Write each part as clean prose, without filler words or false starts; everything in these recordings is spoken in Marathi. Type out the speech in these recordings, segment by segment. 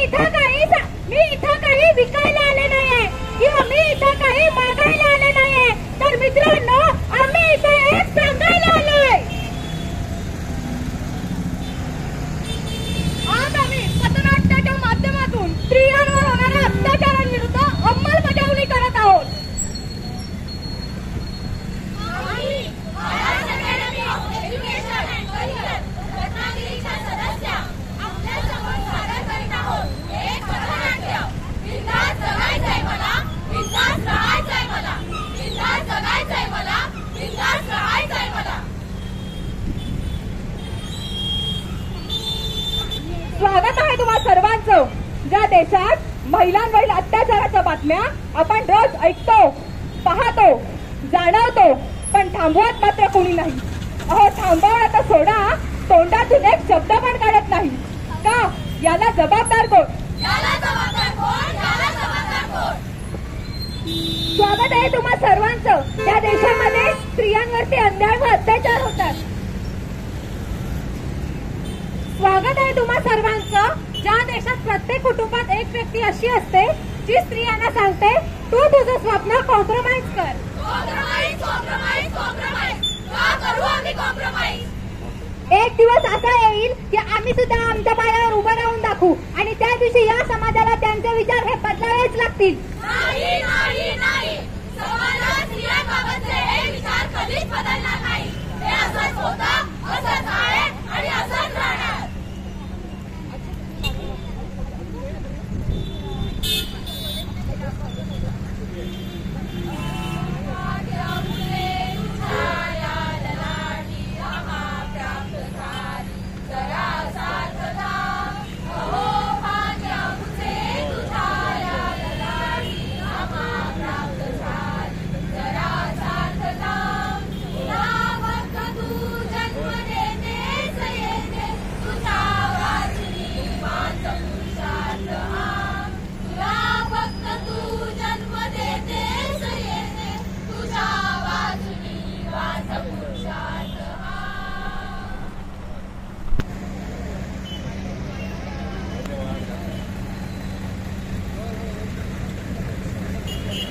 इथं काही विकायला आले नाहीये किंवा मी इथं काही मागायला आले नाहीये, तर मित्रांनो आम्ही इथे एक सांगायला आलोय. आज आम्ही पथनाट्याच्या माध्यमातून स्त्रियांवर होणाऱ्या अत्याचारांविरुद्ध अंमलबजावणी करत आहोत. स्वागत आहे तुम्हा सर्वांचं. ज्या देशात महिलांवरील अत्याचाराच्या बातम्या आपण रोज ऐकतो, पाहतो, जाणवतो, पण थांबवत मात्र कोणी नाही. अहो थांबवणं तर सोडा, तोंडातून एक शब्द पण काढत नाही का? याला जबाबदार कोण? स्वागत आहे तुम्हा सर्वांचं. त्या देशामध्ये स्त्रियांवरती अन्याय व अत्याचार होतात. स्वागत आहे तुम्हा सर्वांचं. ज्या देशात प्रत्येक कुटुंबात एक व्यक्ती अशी असते जी स्त्रियांना सांगते तू तुझं स्वप्न कॉम्प्रोमाइज कर. एक दिवस असा येईल की आम्ही सुद्धा आमच्या पायावर उभं राहून दाखवू आणि त्या दिवशी या समाजाला त्यांचे विचार हे बदलावेच लागतील. समाजात स्त्रियांबाबतचे हे विचार कधीच बदलणार नाही. हे असंच होतं, असंच आहे आणि असंच राहणार.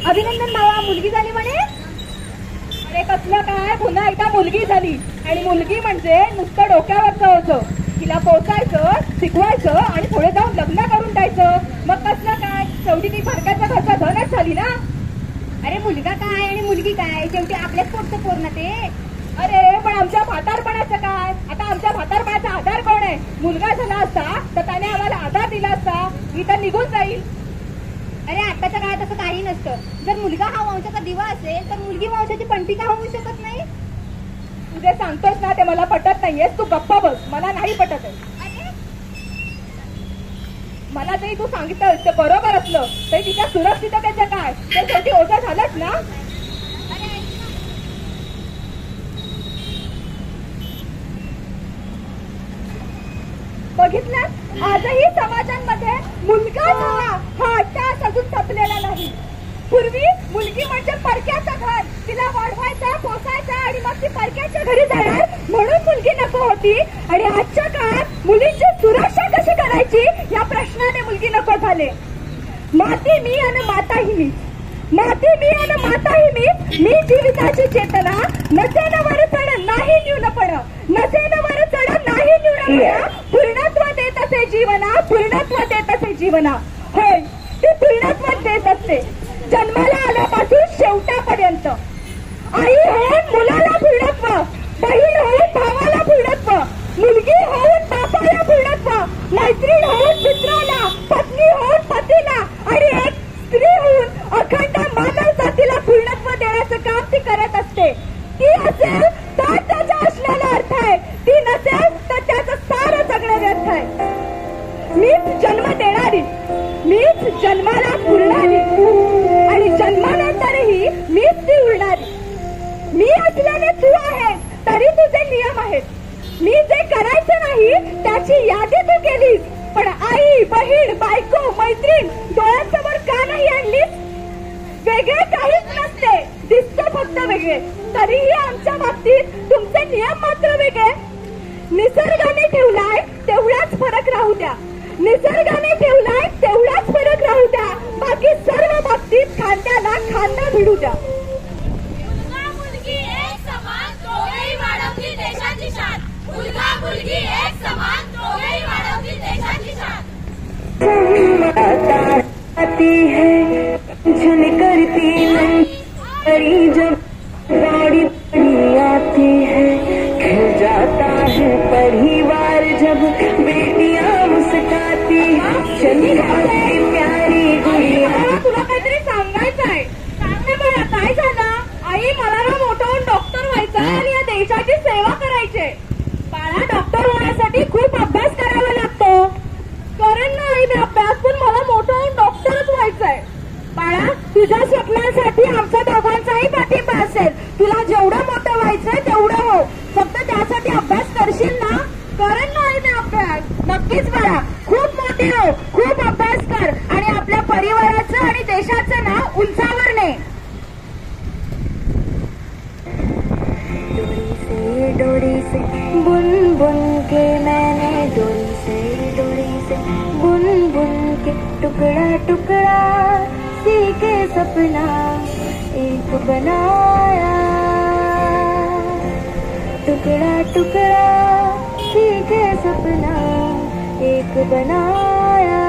अभिनंदन भावा, मुलगी झाली म्हणे. अरे कसलं काय, पुन्हा एकदा मुलगी झाली. आणि मुलगी म्हणजे नुसतं डोक्यावरचं होतं. तिला पोचायचं, शिकवायचं आणि पुढे जाऊन लग्न करून द्यायचं. मग कसलं काय, शेवटी ती फरकाच्या घरचा धनच झाली ना. अरे मुलगा काय आणि मुलगी काय, शेवटी आपल्याच पोटचं पोर ते. अरे पण आमच्या म्हातारपणाचं काय? आता आमच्या म्हातारपणाचा आधार कोण आहे? मुलगा झाला असता तर त्याने आम्हाला आधार दिला असता. मी तर निघून जाईल. अरे आताच्या काळात असं काही नसतं. जर मुलगा हा वंशाचा दिवा असेल तर मुलगी वंशाची पंटी का होऊ शकत नाही? तू जे सांगतोस ना ते मला पटत नाहीयेस. तू गप्पा बस, मला नाही पटत आहे. मला जरी तू सांगितलं ते बरोबर असलं तरी तिच्या सुरक्षिततेचं काय? ते शेवटी ओझं झालंच ना. बघितलं, आजही समाजांमध्ये मुलगा झाला हा अट्टास अजून संपलेला नाही. पूर्वी मुलगी म्हणजे परक्याचं घर, तिला वाढवायचं, पोसायचं आणि मग ती परक्याच्या घरी जाणार म्हणून मुलगी नको होती. आणि आजच्या काळात मुलींची सुरक्षा कशी करायची या प्रश्नाने मुलगी नको झाले. माती मी आणि माताही मी, माती मी आणि माताही मी जीविताची चेतना, नसेन वर चढ नाही न्यूनपण, नसेन वर चढ नाही न्यूनपण, पूर्णत्व देत असे जीवना, पूर्णत्व देत असे जीवना. होय, ती पूर्णत्व देत असते जन्माला आल्यापासून शेवटापर्यंत. आई होऊन मुलाला पूर्णत्व, बहीण होऊन भावाला पूर्णत्व, मुलगी होऊन बापाला पूर्णत्व, मैत्रीण होऊन मित्राला, पत्नी होऊन पतीला आणि एक स्त्री होऊन अखंड मानव जातीला पूर्णत्व देण्याचं काम ती करत असते. ती असेल तर त्याचा असलेला अर्थ आहे, ती नसेल तर त्याचं सारं जगणं व्यर्थ आहे. मीच जन्म देणारी, मीच जन्माला पुरणारी आणि जन्मानंतरही मीच ती उरणारी. मी असल्याने तू आहेस तरी तुझे नियम आहेत. मी जे करायचं नाही त्याची यादी तू केलीस, पण आई, बहीण, बायको, मैत्रीण डोळ्यांसमोर का नाही आणलीस? वेगळे काहीच नसते, दिसतं फक्त वेगळे. तरीही आमच्या बाबतीत तुमचे नियम मात्र वेगळे. निसर्गाने ठेवलाय तेवढाच फरक राहू द्या. निसर्गाने ठेवलाय तेवढाच फरक राहू द्या, बाकी सर्व बाबतीत खांद्याला खांदा भिडू द्या. मुलगा मुलगी एक समान, दोघेही वाढवतील देशाची शान. मुलगा मुलगी एक समान, दोघेही वाढवतील देशाची शान. आती है झन करती नहीं, जब गाड़ी बड़ी आती है खिल जाता है परिवार, जब बेटियां मुस्काती चली जाती प्यारी गुड़िया. तुला काहीतरी सांगायचं आहे. सांग ना, काय झालं? आई, मला ना मोठं होऊन डॉक्टर व्हायचं आणि या देशाची सेवा करायची. बाळा, डॉक्टर होण्यासाठी खूप अभ्यास करावा लागतो. करेन ना आई मी अभ्यास, पण मला मोठं होऊन डॉक्टरच व्हायचंय. बाळा, तुझ्या स्वप्नांसाठी आमच्या दोघांचाही पाठिंबा असेल. तुला जेवढं मोठं व्हायचंय तेवढं हो, फक्त त्यासाठी अभ्यास करशील ना? करेन ना आई मी अभ्यास. नक्कीच बाळा, खूप मोठे हो, खूप अभ्यास कर आणि आपल्या परिवाराचं आणि देशाचं नाव उंचावर ने. डोरी से बुन बुन के मैंने, डोरी से बुन बुन के टुकड़ा टुकड़ा सी के सपना एक बनाया. टुकड़ा टुकड़ा सी के सपना एक बनाया.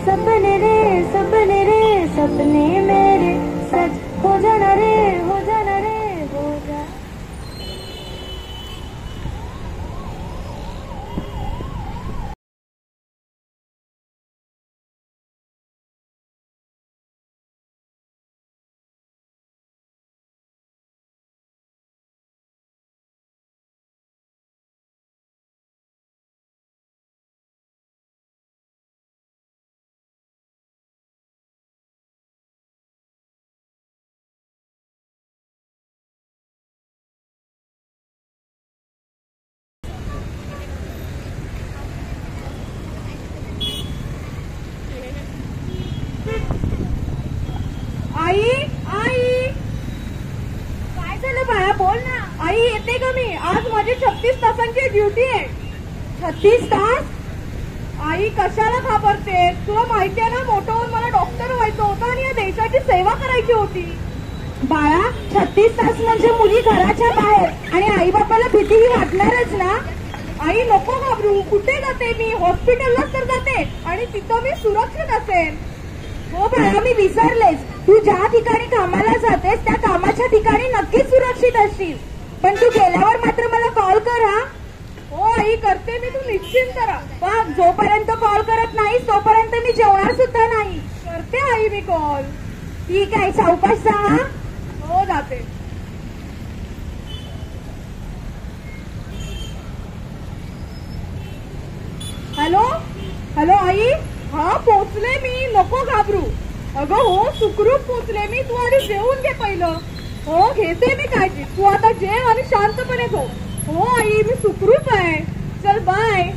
सपने रे सपने मेरे सच हो जाना रे, हो जाना रे, हो जा. आई, आई, काय झालं बाळा? बोल ना. आई, येते का मी? आज माझी 36 तासांची ड्युटी आहे. 36 तास? आई, कशाला घाबरते? तुला माहितीये ना, मोठं होऊन मला डॉक्टर व्हायचं होतं आणि या देशाची सेवा करायची होती. बाळा, 36 तास म्हणजे मुली घराच्या बाहेर आणि आई बापाला भीतीही वाटणारच ना. आई, नको घाबरू. कुठे जाते मी? हॉस्पिटललाच तर जाते आणि तिथं मी सुरक्षित असेन. हो बाळा, मी विसरलेच. तू ज्या ठिकाणी कामाला जातेस त्या कामाच्या ठिकाणी नक्कीच सुरक्षित असशील, पण तू गेल्यावर मात्र मला कॉल कर हा. हो आई, करते मी, तू निश्चिंत राहा. पण जोपर्यंत कॉल करत नाही तोपर्यंत मी जेवणार सुद्धा नाही. करते आई मी कॉल. ठीक आहे, सावकाश जा हा. हो, जाते. हॅलो हॅलो आई, हा पोचले मी, नको घाबरू. अगं हो, सुखरूप पोचले मी. तू आधी जेवून घे पहिलं. हो, घेते मी काळजी. तू आता जेव आणि शांतपणे झोप. हो आई, मी सुखरूप आहे. चल, बाय.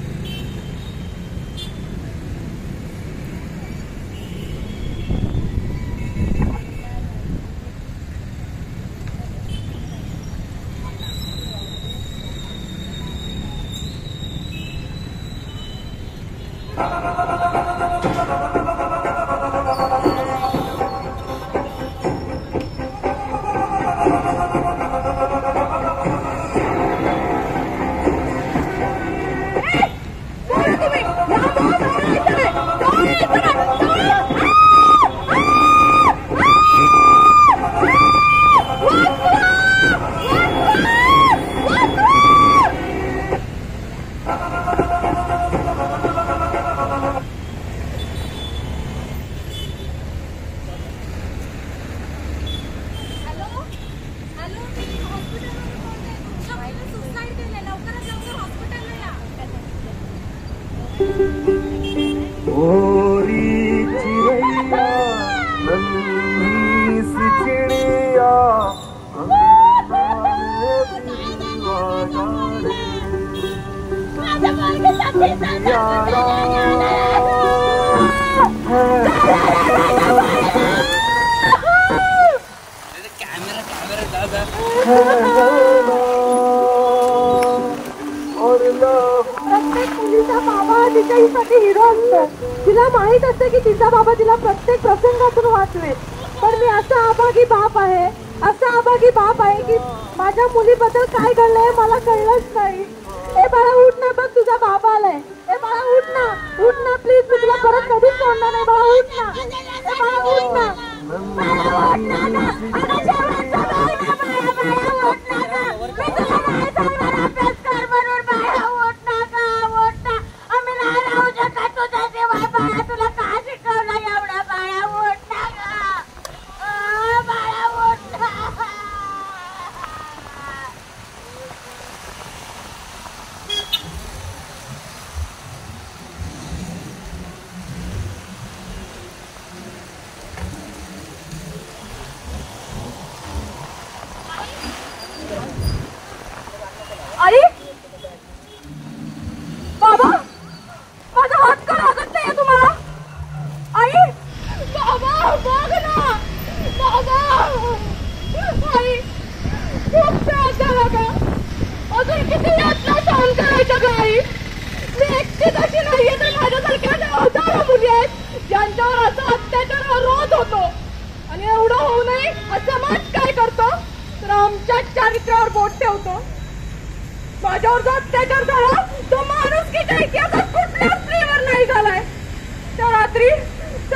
और काहीसाठी हिरो असतो. तिला माहित असते की तिचा बाबा तिला प्रत्येक प्रसंगातून वाचवेल. पण मी असा अभागी बाप आहे, असा अभागी बाप आहे की माझ्या मुलीबद्दल काय घडलंय मला कळलंच नाही. ए बाळा उठ ना, बघ तुझा बाबा आलाय. ए बाळा उठ ना, उठ ना प्लीज, मी तुला परत कधीच सोडणार नाही. बाळा उठ ना, ए बाळा उठ ना. आई बाबा, माझा हात का लागत नाहीये तुम्हाला? आई बाबा बघ ना बाबा. आई खूप त्रास झाला का? अजून किती यातना सहन करायचं का आई? मी एकटीच अशी नाहीये तर माझ्यासारख्या हजारो मुली आहेत ज्यांच्यावर असा अत्याचार रोज होतो. आणि एवढं होऊ नये असं समाज काय करतो तर आमच्या चारित्र्यावर बोट ठेवतो. माझ्यावर जो अत्याचार झाला तो माणुसकीच्या इतिहासात कुठल्याच स्त्रीवर नाही झालाय. त्या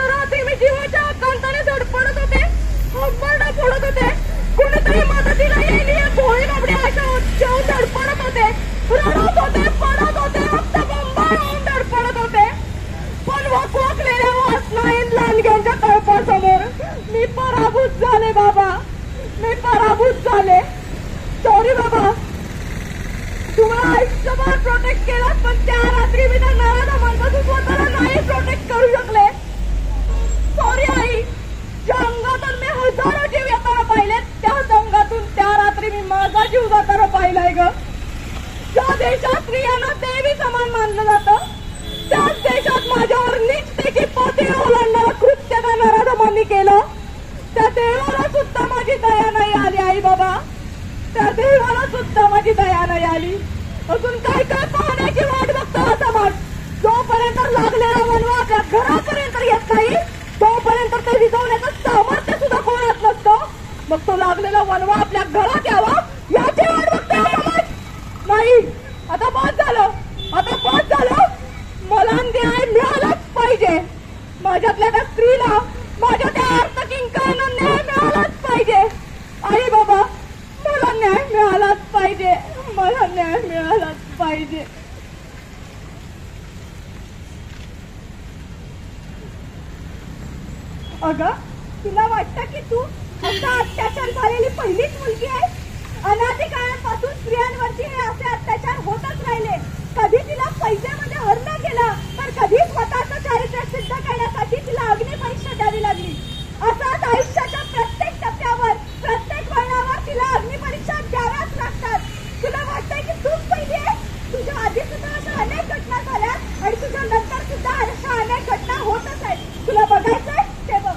रात्री मी जीवाच्या आकांताने धडपडत होते, हंबरडा फोडत होते. कुणीतरी मदतीला येईल या भोळी बाबडी अशा जेवून धडपडत होते, रडत होते, पडत होते, रक्तबंबाळ होऊन धडपडत होते. पण वकवकलेल्या वासनाहीन लांडग्यांच्या तळपासमोर मी पराभूत झाले बाबा, मी पराभूत झाले. सॉरी बाबा, तुम्हाला आयुष्यभर प्रोटेक्ट केला पण त्या रात्री मी त्या नराला म्हणतो स्वतःला नाही प्रोटेक्ट करू शकले. सॉरी आई, ज्या अंगातून मी हजारो जीव येताना पाहिले त्याच अंगातून त्या रात्री मी माझा जीव जाताना पाहिलाय ग. ज्या देशात स्त्रियांना देवी समान मानलं जातं त्याच देशात माझ्यावर नीचतेची पातळी ओलांडणारं कृत्य त्या नराधमांनी केलं. त्या देवाला सुद्धा माझी दया नाही आली आई बाबा, त्या देवाला सुद्धा माझी दया नाही आली. अजून काय काय पाहण्याची वाट बघतो हा समाज. जोपर्यंत लागलेला वनवा आपल्या घरापर्यंत येत नाही तोपर्यंत ते विजवण्याचं सामर्थ्य सुद्धा कोणात नसतं. मग तो लागलेला वनवा आपल्या घरात यावा याची वाट बघतो हा समाज. नाही, आता बस झालं, आता बस झालं. मला न्याय मिळालाच पाहिजे. माझ्यातल्या त्या स्त्रीला, माझ्या त्या अर्थकिंकांना न्याय मिळालाच पाहिजे. आई बाबा, मला न्याय मिळालाच पाहिजे, मला न्याय मिळालाच पाहिजे. अगं, तुला वाटतं की तू असा अत्याचार झालेली पहिलीच मुलगी आहे? अनादी काळापासून स्त्रियांवरती हे असे अत्याचार होतच राहिले. कधी तिला पैशामध्ये हरणं केलं तर कधी स्वतःचं चारित्र्य सिद्ध करण्यासाठी तिला अग्निपरीक्षा द्यावी लागली. असाच आयुष्याच्या प्रत्येक टप्प्यावर, प्रत्येक वळणावर तिला अग्निपरीक्षा द्याव्याच लागतात. तुला वाटतंय की तूच पहिली आहे? तुझ्या आधी सुद्धा अशा अनेक घटना झाल्या आणि तुझ्या नंतर सुद्धा अशा अनेक घटना होतच आहेत. तुला बघायचंय ते बघ.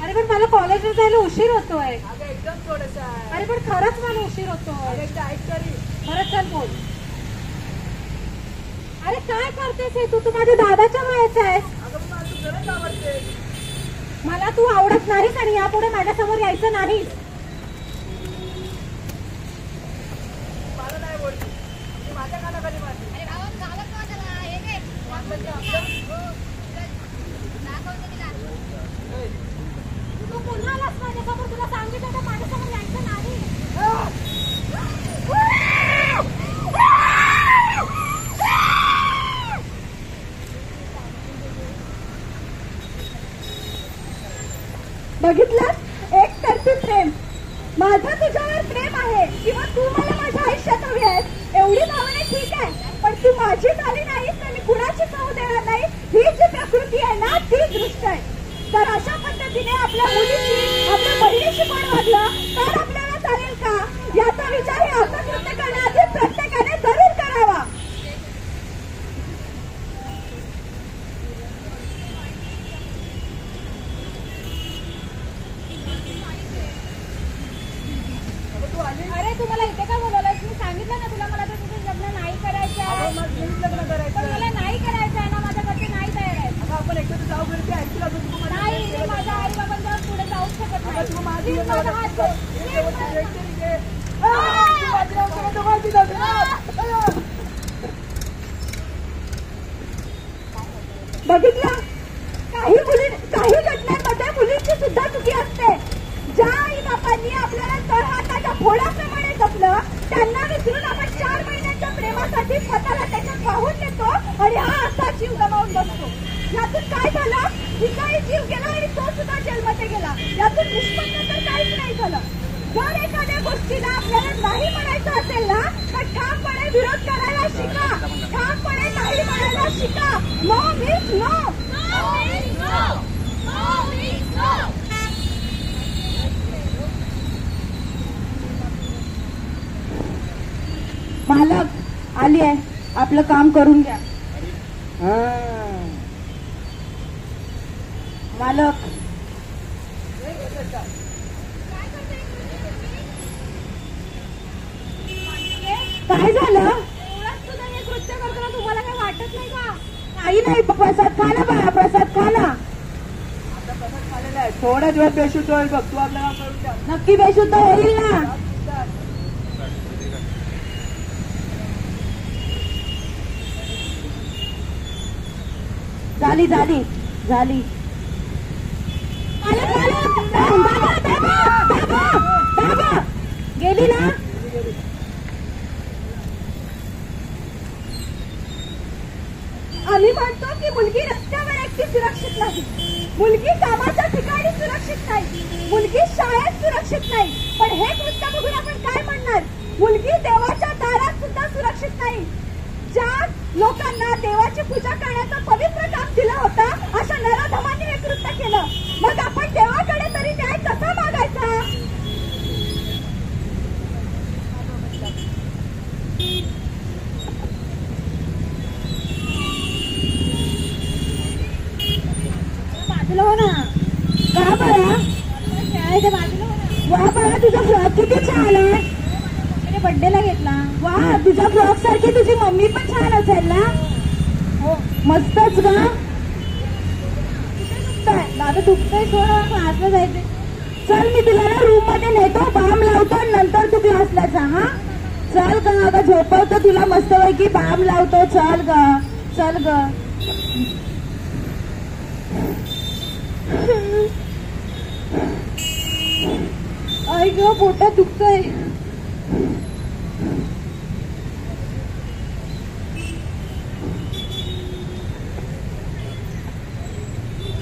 अरे पण मला कॉलेजला जायला उशीर होतोय. एकदम थोडस आहे. अरे पण खरंच मला उशीर होतोय. खरंच चल बोल. अरे काय करतेस हे? तू माझ्या दादाच्या वयाचा आहेस. मला तू आवडत नाहीस आणि यापुढे माझ्यासमोर यायचं नाहीस. मला नाही बोलली, माझ्या कानाखाली मारली. तू पुन्हा आलास माझ्यासमोर, तुला सांगितलं तर माझ्यासमोर यायचं नाही. बघितलं, एकतर्फी प्रेम. माझं तुझ्यावर प्रेम आहे किंवा तू मला माझ्या आयुष्यात हवी आहेस एवढी भावना ठीक आहे, पण तू माझी झाली नाहीस तर मी कुणाची पाहू देणार नाही. ही जी प्रकृती आहे ना ती दृष्ट आहे. तर अशा पद्धतीने आपल्या मुलीशी आपल्या बहिणीशी पण वागलं तर आपल्याला चालेल का? याचा विचार हे असं कृत्य करण्याआधी प्रत्येकाने जरूर करावा. तू आली अरे तुम्हाला इथे का बोलवलंस? मी सांगितलं ना तुला मला तर तुझं लग्न नाही करायचं आहे. मग नेहमीच लग्न पण करायचं. मला नाही करायचं आहे ना, माझ्या घरचे नाही तयार आहेत. अगं आपण एकटं जाऊ घरी ते ऐकलं अगं तू नाही, मी माझ्या आई बाबांच्या पुढे जाऊच शकत नाही. तू माझी Please माझा हात धर. Please बघितलं, काही घटनांमध्ये मुलींची सुद्धा चुकी असते. ज्या आई बापांनी आपल्याला तळहाताच्या फोडाप्रमाणे जपलं त्यांना विसरून आपण 4 महिन्यांच्या प्रेमासाठी स्वतःला त्याच्यात वाहून देतो आणि हा असा जीव गमावून बसतो. यातून काय झालं? तिचाही जीव गेला आणि तो सुद्धा जेलमध्ये गेला. यातून निष्पन्न तर काहीच नाही झालं. जर एखाद्या गोष्टीला आपल्याला नाही म्हणायचं असेल ना तर ठामपणे विरोध करायला शिका. ठामपणे नाही म्हणायला शिका. No means no. No means no. No means no. मालक आली आहे, आपलं काम करून घ्या. मालक काय झालं? एवढंच तुझं हे कृत्य करताना तुम्हाला काही वाटत नाही का? काही नाही, प्रसाद खा ना बाळा, प्रसाद खा ना. आता तसंच झालेलं आहे. थोड्याच वेळ बेशुद्ध होईल बघ. तू आपलं काम करून द्या. नक्की बेशुद्ध होईल ना? झाली झाली झाली. मालक, मालक, दाबा, दाबा, दाबा, दाबा. गेली ना? आम्ही म्हणतो की मुलगी रस्त्यावर एकटी सुरक्षित नाही, मुलगी कामाच्या ठिकाणी सुरक्षित नाही, मुलगी शाळेत सुरक्षित नाही. पण हे कृत्य बघून आपण काय म्हणणार? मुलगी देवाच्या दारात सुद्धा सुरक्षित नाही. ज्या लोकांना देवाची पूजा करण्याचं पवित्र काम दिलं होतं अशा नराधमांनी हे कृत्य केलं. मग आपण देवाकडे तरी न्याय कसा मागायचा? बाजूला हो ना. का बरं? शाळेच्या बाजूला हो ना. वा बरं, तुझा फ्रॉक किती छान आहे. मम्मीने बर्थडेला घेतला. वा, तुझ्या फ्रॉक सारखी तुझी मम्मी पण छान असेल ना? हो. मस्तच ग. दादा दुखतंय, थोडं क्लासला जायचंय. चल, मी तुला ना रूम मध्ये नेतो, बाम लावतो आणि नंतर तू क्लासला जा. हा, चल ग. अगं झोपवतो तुला मस्तपैकी, बाम लावतो. चल ग, चल ग. आई ग, पोटात दुखतंय.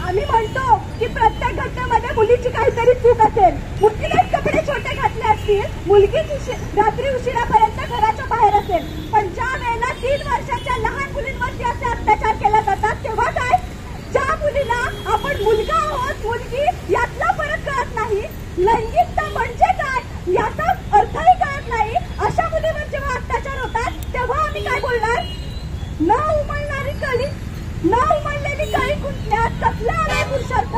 आम्ही म्हणतो की प्रत्येक घटनेमध्ये मुलीची काहीतरी चूक असेल. मुलीनेच कपडे छोटे घातले असतील, मुलगी रात्री उशिरापर्यंत घराच्या बाहेर असेल. पण ज्या वेळेला 3 वर्षाच्या लहान मुलींवरती असे अत्याचार केले जातात तेव्हा काय? ज्या मुलीला आपण मुलगा आहोत मुलगी यातला फरक कळत नाही, लैंगिकता म्हणजे काय याचा अर्थही कळत नाही, अशा मुलीवर जेव्हा अत्याचार होतात तेव्हा आम्ही काय बोलणार? न उमलणारी कळी, न उमललेली कळी कुठल्यात कसला आलाय पुरुषार्थ?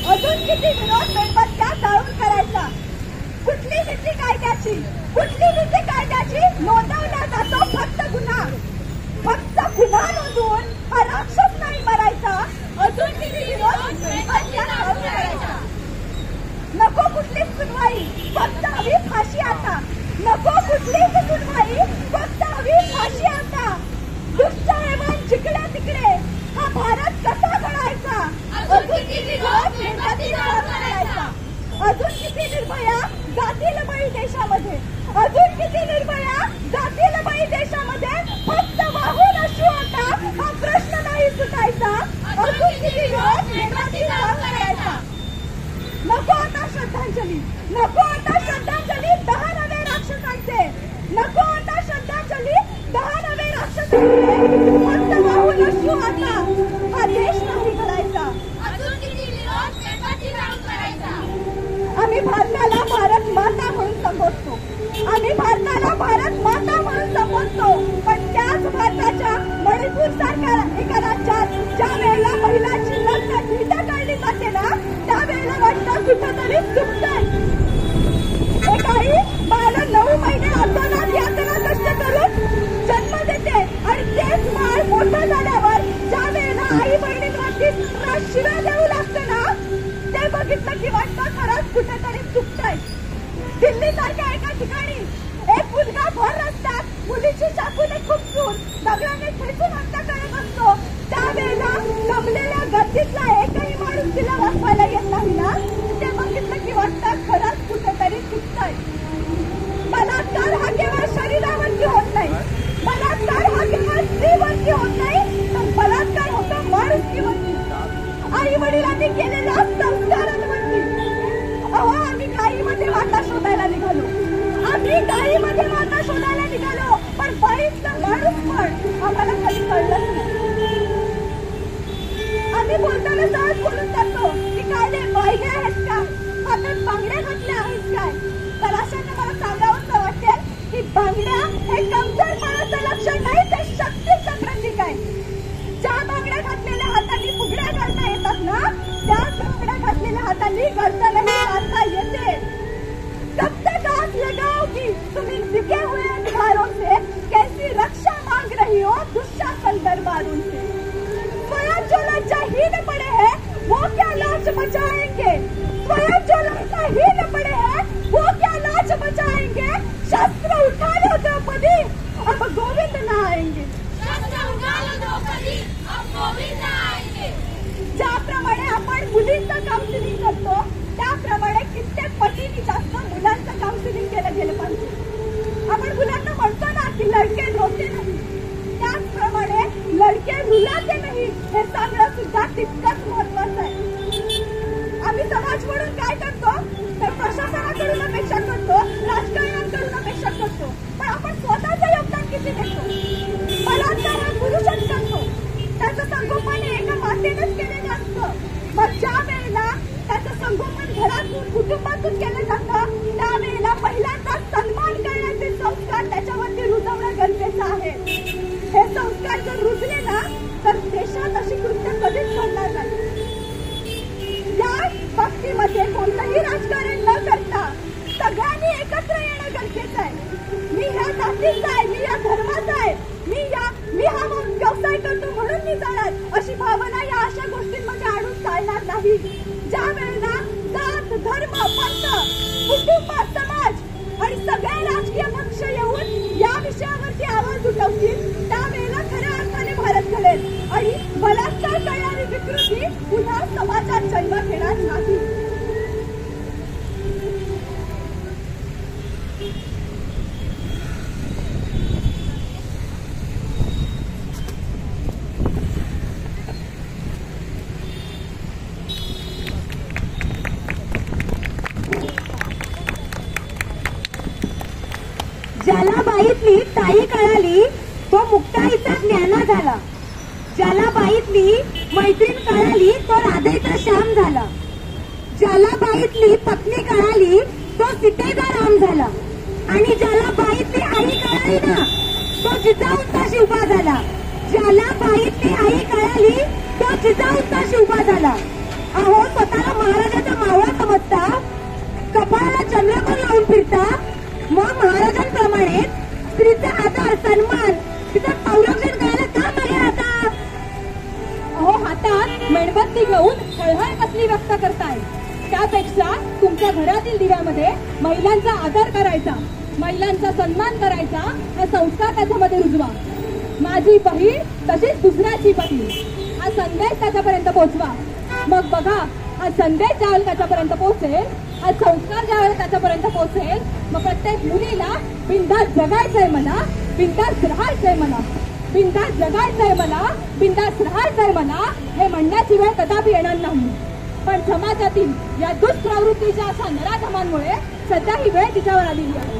अजून किती विरोध मेणबत्त्या जाळून करायचा? कुठली भीती कायद्याची, कुठली भीती कायद्याची? नोंदवला जातो फक्त गुन्हा, फक्त गुन्हा नोंदवून हा राक्षस नाही मरायचा. अजून किती विरोध मेणबत्त्या जाळून करायचा? नको कुठलीच सुनवाई, फक्त हवी फाशी आता. नको कुठलीच सुनवाई, फक्त हवी फाशी आता. दुष्ट हैवान जिकडे तिकडे देशामध्ये, अजून किती निर्भया जातील बाई देशामध्ये. फक्त वाहून अश्रू आता हा प्रश्न नाही सुटायचा. अजून किती दिवस प्रेमाची चाल करायचा. नको आता श्रद्धांजली, नको आता श्रद्धांजली 10 नवे राक्षसांचे. नको आता श्रद्धांजली 10 नवे राक्षसांचे. फक्त वाहून अश्रू आता हा देश नाही करायचा. अजून किती विरोध प्रेमाची चाल करायचा. आम्ही भारताला भारत माता म्हणून संबोधतो. आम्ही भारताला भारत माता म्हणून संबोधतो. पण त्याच भारताच्या मणिपूर सारख्या एका राज्यात ज्या वेळेला महिलांची लग्न ढीट काढली जाते ना, त्यावेळेला वाटतं कुठंतरी चुकतंय. एक आई बाळाला 9 महिने अंतरात यातना कष्ट करून जन्म देते आणि तेच बाळ मोठं झाल्यावर ज्या वेळेला आई बहिणींवरती शिव्या देऊ लागते ना, ते बघितलं की वाटतं खरंच कुठेतरी चुकतंय. दिल्ली सारख्या एका ठिकाणी एक मुलगा भर रस्त्यात मुलीची चाकूने खुपसून दगडाने ठेचून हत्या करत असतो. त्यावेळेला जमलेल्या गर्दीतला एकही माणूस तिला वाचवायला येत नाही ना, ते बघितलं की वाटतं खरंच कुठेतरी चुकतंय. बलात्कार हा केवळ शरीरावरती होत नाही, बलात्कार हा केवळ स्त्रीवरती होत नाही, तर बलात्कार होतो माणुसकीवरती, आई वडिलांनी केलेल्या संस्कारांवरती. अहो, आम्ही गायीमध्ये वाटा शोधायला निघालो, आम्ही गायीमध्ये वाटा शोधायला निघालो, पण बाईतलं माणूस पण आम्हाला कधी कळलंच नाही. आम्ही बोलताना सहज बोलून जातो की काय रे बाईगे आहेत का, हातात बांगड्या घातल्या आहेत काय. तर अशांना मला सांगावंसं वाटेल की बांगड्या हे कमजोरपणाचं लक्षण नाही, ते शक्तीचं प्रतीक आहे. ज्या बांगड्या घातलेल्या हातांनी फुगड्या घालता येतात ना, त्याच बांगड्या घातलेल्या हातांनी गर्दनही मारता येते. कब तक आस लगाओगी तुम्ही बिके हुए अधिकारों से, कैसी रक्षा मांग रही हो दुशासन दरबारों से. स्वयं जो लज्जाहीन पड़े हैं वो क्या लाज बचाएंगे, स्वयं जो लज्जाहीन पड़े हैं वो क्या लाज बचाएंगे. शस्त्र उठा लो द्रौपदी, अब गोविंद न आएंगे. शस्त्र उठा लो द्रौपदी, अब गोविंद न आएंगे. ज्याप्रमाणे आपण मुलींचं काउन्सिलिंग करतो, त्याप्रमाणे कित्येक पटीने जास्त मुलांचं काउन्सिलिंग केलं गेलं पाहिजे. आपण मुलांना म्हणतो ना की लडके रोते नाही, त्याचप्रमाणे लडके रुलाते नाही हे सांगणं सुद्धा तितकंच महत्वाचं आहे. आम्ही समाज म्हणून काय करतो तर प्रशासनाकडून अपेक्षा करतो, राजकारण्यांकडून अपेक्षा करतो, पण आपण स्वतःचं योगदान किती देतो. बलात्कार हा पुरुषच करतो, त्याचं संगोपन एका मातेनेच केलेलं असतं. मग ज्या वेळेला त्याचं संगोपन घरातून कुटुंबातून केलं जातं, त्यावेळेला पहिल्यांदा सन्मान करण्याचे संस्कार त्याच्यावरती रुजवणं गरजेचं आहे. हे संस्कार जर रुजले ना तर देशात अशी कृत्य कधीच घडणार नाही. या बाबतीमध्ये कोणतंही राजकारण न करता सगळ्यांनी एकत्र येणं गरजेचं आहे. मी ह्या जातीचा आहे, मी या धर्माचा आहे, मी हा व्यवसाय करतो म्हणून मी जाणार, अशी भावना या अशा गोष्टींमध्ये आणून चालणार नाही. ज्या वेळेला जात, धर्म, पंथ, कुटुंब, समाज आणि सगळे राजकीय पक्ष येऊन या विषयावरती आवाज उठवतील, त्यावेळेला खऱ्या अर्थाने भारत घडेल आणि बलात्कार करणारी विकृती पुन्हा समाजात जन्म घेणार नाही. ज्याला बाईतली ताई कळाली तो मुक्ताईचा ज्ञाना झाला, ज्याला बाईतली मैत्रीण कळाली तो राधेचा श्याम झाला, ज्याला बाईतली पत्नी कळाली तो सीतेचा राम झाला, आणि ज्याला बाईतली आई कळाली ना तो जिजाऊचा शिवबा झाला, ज्याला बाईतली आई कळाली तो जिजाऊचा शिवबा झाला. अहो, स्वतःला महाराजाचा मावळा समजता, कपाळाला चंद्रकोर लावून फिरता, मग महाराजांप्रमाणे स्त्रीचा आदर, सन्मान, तिचं संरक्षण करायला का मागे राहता. अहो, हातात मेणबत्ती घेऊन हळहळ कसली व्यक्त करताय. त्यापेक्षा तुमच्या घरातील दिव्यामध्ये महिलांचा आदर करायचा, महिलांचा सन्मान करायचा हा संस्कार त्याच्यामध्ये रुजवा. माझी बहीण तशीच दुसऱ्याची बहीण हा संदेश त्याच्यापर्यंत पोहोचवा. मग बघा हा संदेश ज्यावेळेला त्याच्यापर्यंत पोहोचेल, हा संस्कार ज्यावेळेला त्याच्यापर्यंत पोहोचेल, मग प्रत्येक मुलीला बिनधास्त जगायचंय मला, बिनधास्त राहायचंय मला, बिनधास्त जगायचंय मला, बिनधास्त राहायचंय मला, हे म्हणण्याची वेळ कदापि येणार नाही. पण समाजातील या दुष्प्रवृत्तीच्या अशा नराधमांमुळे सध्या ही वेळ तिच्यावर आलेली आहे.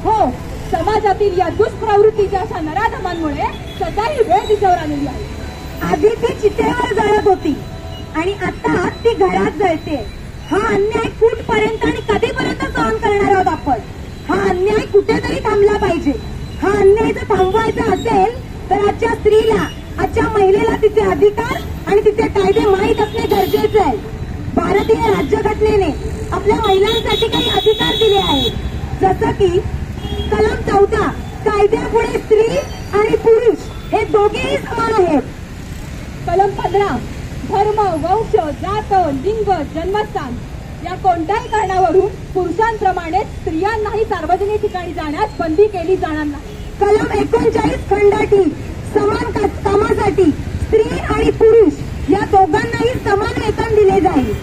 हो, समाजातील या दुष्प्रवृत्तीच्या अशा नराधमांमुळे सध्या ही वेळ तिच्यावर आलेली आहे. आधी ती चितेवर जळत होती आणि आता ती घरात जळते. हा अन्याय कुठपर्यंत आणि कधीपर्यंत सहन करणार आहोत आपण? हा अन्याय कुठेतरी थांबला पाहिजे. हा अन्याय जर थांबवायचा असेल तर आजच्या स्त्रीला, आजच्या महिलेला तिचे अधिकार आणि तिचे कायदे माहीत असणे गरजेचे आहे. भारतीय राज्यघटनेने आपल्या महिलांसाठी काही अधिकार दिले आहेत, जसं की कलम 14, कायद्यापुढे स्त्री आणि पुरुष हे दोघेही समान आहेत. कलम 15, धर्म, वंश, जात, लिंग, जन्मस्थान या कोणत्याही कारणावरून पुरुषांप्रमाणे स्त्रियांनाही सार्वजनिक ठिकाणी जाण्यास बंदी केली जाणार नाही. कलम 39 खंड टी, समान कामासाठी स्त्री आणि पुरुष या दोघांनाही समान वेतन दिले जाईल.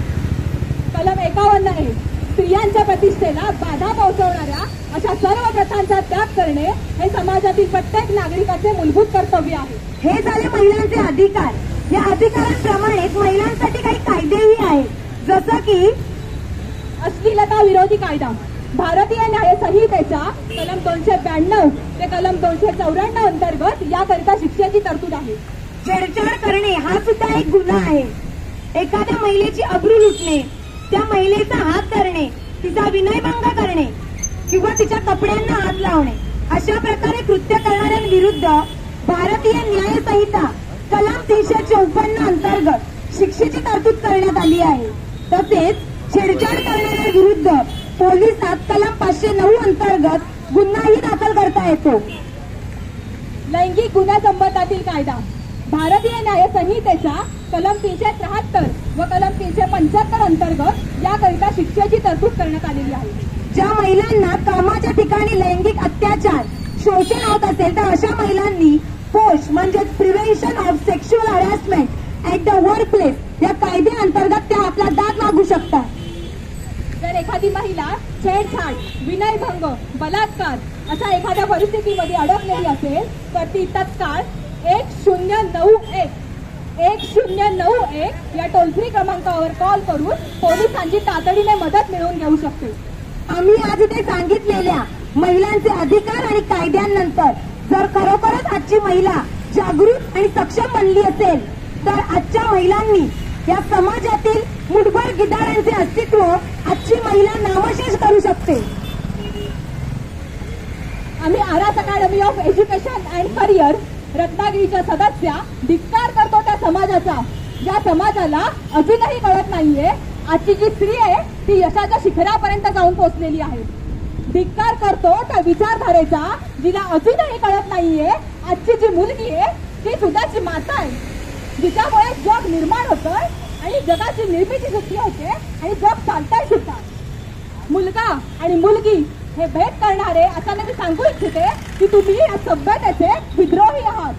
कलम 51A, स्त्रियांच्या प्रतिष्ठेला बाधा पोहोचवणाऱ्या अशा सर्व प्रथांचा त्याग करणे हे समाजातील प्रत्येक नागरिकाचे मूलभूत कर्तव्य आहे. हे झाले महिलांचे अधिकार. या अधिकारांप्रमाणेच महिलांसाठी काही कायदेही आहेत, जसं की अश्लीलता विरोधी कायदा, भारतीय न्याय संहितेच्या कलम 292 ते कलम 294 अंतर्गत याकरिता शिक्षेची तरतूद आहे. छेडछाड करणे हा सुद्धा एक गुन्हा आहे. एखाद्या महिलेची अब्रू लुटणे, त्या महिलेचा हात धरणे, तिचा विनयभंग करणे किंवा तिच्या कपड्यांना हात लावणे अशा प्रकारे कृत्य करणाऱ्यांविरुद्ध भारतीय न्याय संहिता कलम 354 अंतर्गत शिक्षेची तरतूद करण्यात आली आहे. तसेच छेडछाड करणाऱ्या विरुद्ध पोलिसात कलम 509 अंतर्गत गुन्हाही दाखल करता येतो. लैंगिक गुन्ह्यासंबंधातील कायदा, भारतीय न्याय संहितेच्या कलम 373 व कलम 375 अंतर्गत याकरिता शिक्षेची तरतूद करण्यात आलेली आहे. ज्या महिलांना कामाच्या ठिकाणी लैंगिक अत्याचार, शोषण होत असेल तर अशा महिलांनी पोष म्हणजे prevention of sexual harassment at the work place या कायद्याअंतर्गत त्या आपला दाद मागू शकतात. जर एखादी महिला छेडछाड, विनयभंग, बलात्कार अशा एखाद्या परिस्थितीमध्ये अडकलेली असेल तर ती तत्काळ 1091 या टोल फ्री क्रमांकावर कॉल करून पोलिसांची तातडीने मदत मिळवून घेऊ शकते. आम्ही आज इथे सांगितलेल्या महिलांचे अधिकार आणि कायद्यांनंतर जर खरोखरच आजची महिला जागृत आणि सक्षम बनली असेल तर आजच्या महिलांनी या समाजातील मुठभर गिधाडांचे अस्तित्व आजची महिला नामशेष करू शकते. आम्ही आरास academy of education and career रत्नागिरीच्या सदस्या धिक्कार करतो त्या समाजाचा, ज्या समाजाला अजूनही कळत नाहीये आजची जी स्त्री आहे ती यशाच्या शिखरापर्यंत जाऊन पोहोचलेली आहे. धिक्कार करतो त्या विचारधारेचा जिला अजूनही कळत नाहीये आजची जी मुलगी आहे ती सुद्धाची माता आहे, जिच्यामुळे जग निर्माण होतंय आणि जगाची निर्मिती सुद्धा होते आणि जग चालतंय सुद्धा. मुलगा आणि मुलगी हे भेद करणारे अचानक मी सांगू इच्छिते की तुम्ही या सभ्यतेचे विद्रोही आहात.